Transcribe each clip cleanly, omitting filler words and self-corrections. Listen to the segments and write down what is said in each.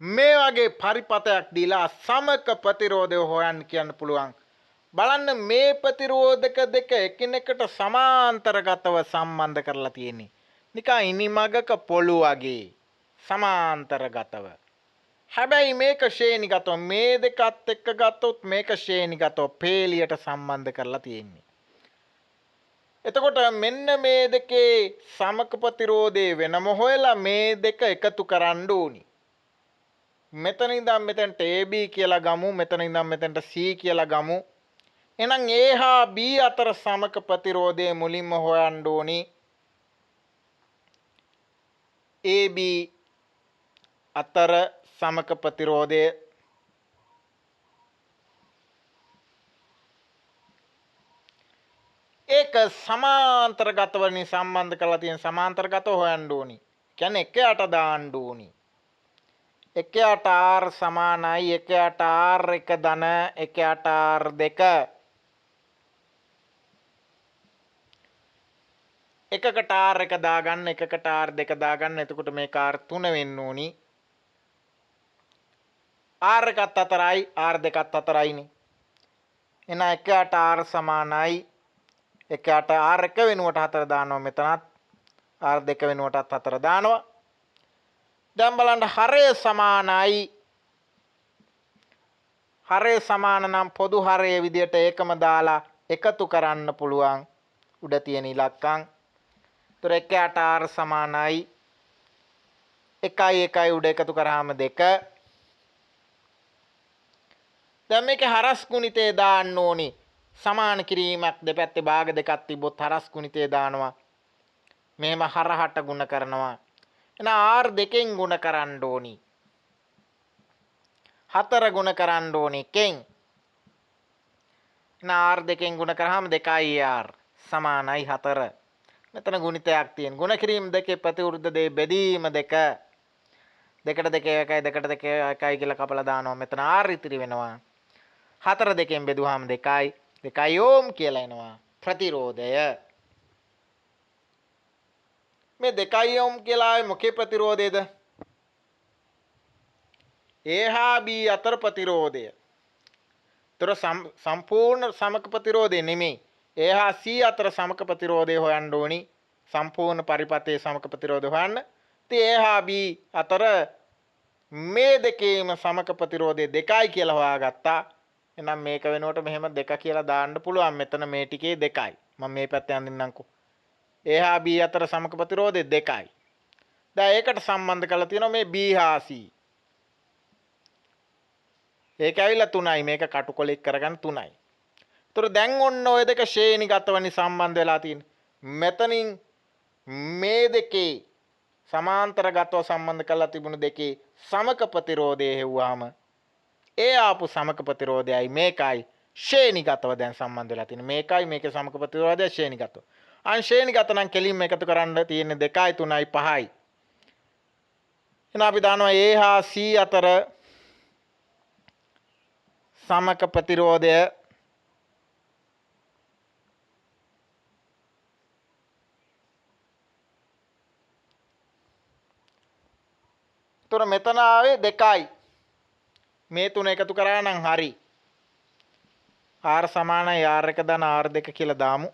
මේ වගේ පරිපතයක් දීලා සමක ප්‍රතිරෝධය හොයන්න කියන්න පුළුවන්. බලන්න මේ ප්‍රතිරෝධක දෙක එකිනෙකට සමාන්තරගතව සම්බන්ධ කරලා තියෙන්නේ. නිකන් ඉනිමගක පොළු වගේ සමාන්තරගතව. හැබැයි මේක ශ්‍රේණිගතව මේ දෙකත් එක්ක ගත්තොත් මේක ශ්‍රේණිගතව පේලියට සම්බන්ධ කරලා තියෙන්නේ. එතකොට මෙන්න මේ දෙකේ සමක ප්‍රතිරෝධය වෙනම හොයලා මේ දෙක එකතු කරන්න ඕනි. මෙතන ඉඳන් මෙතනට AB කියලා ගමු, මෙතන ඉඳන් මෙතනට C කියලා ගමු. එහෙනම් A හා B අතර සමක ප්‍රතිරෝධය මුලින්ම හොයන්න ඕනි. AB අතර සමක ප්‍රතිරෝධය ඒක සමාන්තරගතවලින් සම්බන්ධ කරලා තියෙන සමාන්තරගතව හොයන්න ඕනි. කියන්නේ එක යට දාන්න ඕනි. එක යට R සමානයි එක යට R එක ධන එක යට R දෙක. එකකට R එක දාගන්න එකකට R දෙක දාගන්න. එතකොට මේක R 3 වෙන්න ඕනි. R එකත් 4යි R දෙකත් 4යිනේ. එහෙනම් එක යට R සමානයි එක යට R එක වෙනුවට 4 දානවා මෙතනත් R දෙක වෙනුවටත් 4 දානවා. දැන් බලන්න හරය සමානයි. හරය සමාන නම් පොදු හරය විදියට ඒකම දාලා එකතු කරන්න පුළුවන් උඩ තියෙන ඉලක්කම්. ඒතර එක යට R සමානයි 1 උඩ එකතු කරාම 2. දැන් මේකේ හරස් ගුණිතය දාන්න ඕනි. සමාන කිරීමක් දෙපැත්තේ භාග දෙකක් තිබ්බොත් හරස් ගුණිතය දානවා. මෙහෙම හරහට ගුණ කරනවා. එහෙනම් R දෙකෙන් ගුණ කරන්න ඕනි. 4 ගුණ කරන්න ඕනි එකෙන්. එහෙනම් R දෙකෙන් ගුණ කරාම 2R සමානයි 4. මෙතන ගුණිතයක් තියෙන. ගුණ කිරීම දෙකේ ප්‍රතිවිරුද්ධ දේ බෙදීම 2. 2ට 2 1යි 2ට 2 1යි කියලා කපලා දානවා. මෙතන R ඉතිරි වෙනවා. 4 දෙකෙන් බෙදුවාම 2යි 2 ඕම් කියලා එනවා ප්‍රතිරෝධය. මේ 2 ඕම් කියලා ආවේ මොකේ ප්‍රතිරෝධයද? A හා B අතර ප්‍රතිරෝධය. ඒතර සම්පූර්ණ සමක ප්‍රතිරෝධය නෙමෙයි. A හා C අතර සමක ප්‍රතිරෝධය හොයන්න ඕනි. සම්පූර්ණ පරිපතේ සමක ප්‍රතිරෝධය හොයන්න. ඉතින් A හා B අතර මේ දෙකේම සමක ප්‍රතිරෝධය 2යි කියලා හොයාගත්තා. එහෙනම් මේක වෙනුවට මෙහෙම 2 කියලා දාන්න පුළුවන්. මෙතන මේ ටිකේ 2යි. මම මේ පැත්තේ අඳින්නම්කෝ. A හා B අතර සමක ප්‍රතිරෝධය 2යි. දැන් ඒකට සම්බන්ධ කරලා තියෙනවා මේ B හා C. ඒක ඇවිල්ලා 3යි. මේක කටුකොලෙක් කරගන්න 3යි. ඒතර දැන් ඔන්න ඔය දෙක ශ්‍රේණිගතවනි සම්බන්ධ වෙලා තියෙන්නේ. මෙතනින් මේ දෙකේ සමාන්තරගතව සම්බන්ධ කරලා තිබුණු දෙකේ සමක ප්‍රතිරෝධය හෙව්වාම ඒ ආපු සමක ප්‍රතිරෝධයයි මේකයි ශ්‍රේණිගතව දැන් සම්බන්ධ වෙලා තියෙන්නේ. මේකයි මේකේ සමක ප්‍රතිරෝධය ශ්‍රේණිගතව. අන් ශ්‍රේණිගත නම් කෙලින්ම එකතු කරන්න තියෙන්නේ 2යි 3යි 5යි. එහෙනම් අපි දන්නවා A හා C අතර සමක ප්‍රතිරෝධය තොර මෙතන ආවේ 2යි. මේ තුන එකතු කරා නම් හරි. R සමානයි R එක ධන R දෙක කියලා දාමු.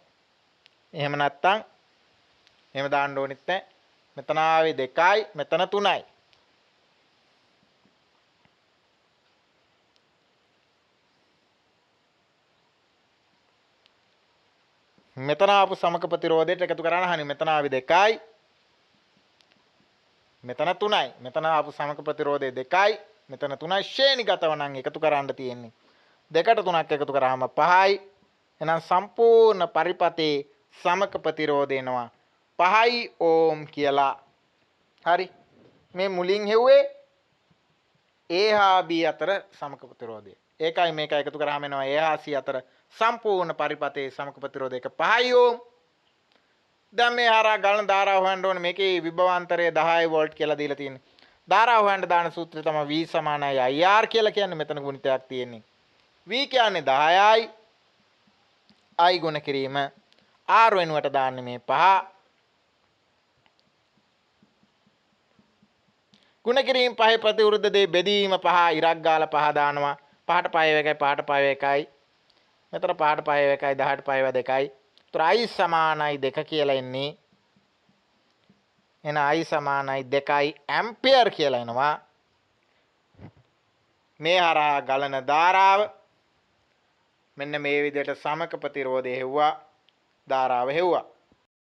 එහෙම නැත්තම් එහෙම දාන්න ඕනෙත් නැහැ. මෙතන ආවේ 2යි මෙතන 3යි. මෙතන ආපු සමක ප්‍රතිරෝධයට එකතු කරා නම් හරි. මෙතන ආවේ 2යි මෙතන 3යි. මෙතන ආපු සමක ප්‍රතිරෝධය 2යි මෙතන 3යි. ශ්‍රේණිගතව නම් එකතු කරන්න තියෙන්නේ 2ට 3ක් එකතු කරාම 5යි. එහෙනම් සම්පූර්ණ පරිපතේ සමක ප්‍රතිරෝධය එනවා 5යි ඕම් කියලා. හරි. මේ මුලින් හෙව්වේ A හා B අතර සමක ප්‍රතිරෝධය. ඒකයි මේක එකතු කරාම එනවා A හා C අතර සම්පූර්ණ පරිපතේ සමක ප්‍රතිරෝධයක 5යි ඕම්. දැන් මේ හරහා ගලන ධාරාව හොයන්න ඕනේ. මේකේ විභවාන්තරය 10 වෝල්ට් කියලා දීලා තියෙන්නේ. ධාරාව හොයන්න දාන සූත්‍රය තමයි V සමානයි IR කියලා කියන්නේ. මෙතන ගුණිතයක් තියෙන්නේ. V කියන්නේ 10යි. I ගුණ කිරීම R වෙනුවට දාන්නේ මේ 5. ගුණ කිරීම පහේ ප්‍රතිවිරුද්ධ දේ බෙදීම පහ ඉරක් ගාලා පහ දානවා. පහට පහේ එකයි පහට පහේ එකයි. මෙතන පහට පහේ එකයි 10ට පහේ දෙකයි. ඒතර i සමානයි 2 කියලා එන්නේ. එන i සමානයි 2යි ඇම්පියර් කියලා එනවා. මේ හරහා ගලන ධාරාව මෙන්න මේ විදිහට සමක ප්‍රතිරෝධය හෙව්වා. ධාරාව හෙව්වා.